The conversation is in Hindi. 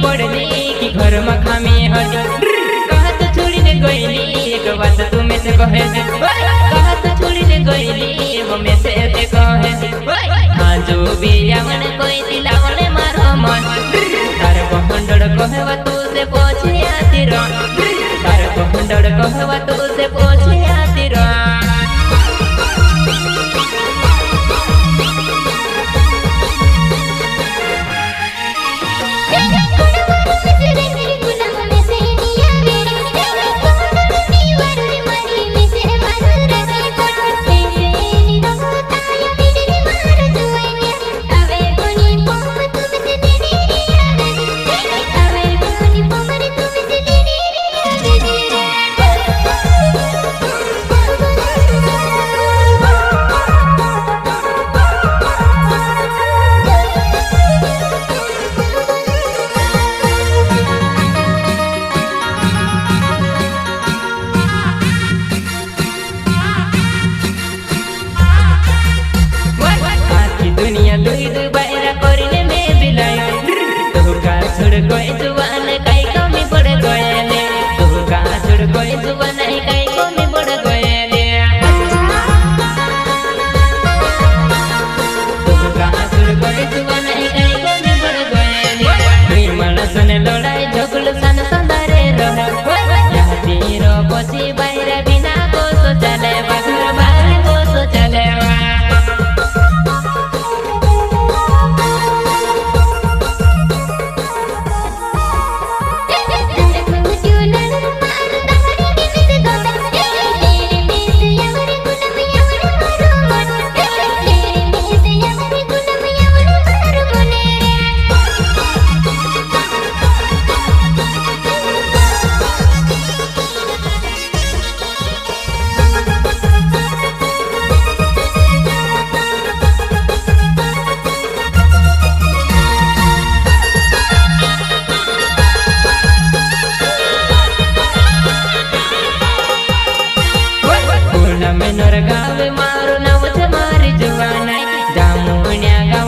पड़नी कि घर में खामी हटी कहत छोड़ी ने गईली एक बात तुम्हें से कहे कहत छोड़ी ने गईली वो में से कहे हाँ जो भी आवन कोई दिलावन मारो मन तार बहंडड़ कहवा तू से पूछे आती रो तार बहंडड़ कहवा तू से पूछे आती रो दुनिया दुई दु बायरा करिने में बिलाई तू का छोड़ गए जुबान कई कमी पड़ गए तू का छोड़ गए जुबान कई कमी पड़ गए तू का छोड़ गए जुबान कई कमी पड़ गए दुई मानस ने लड़ाई झगड़ सन संदारे रह याती रो पसी बायरा बिना को तो चले बाहर बाहर को तो चले गावे मारो नव मारी जवानाई जामुन्या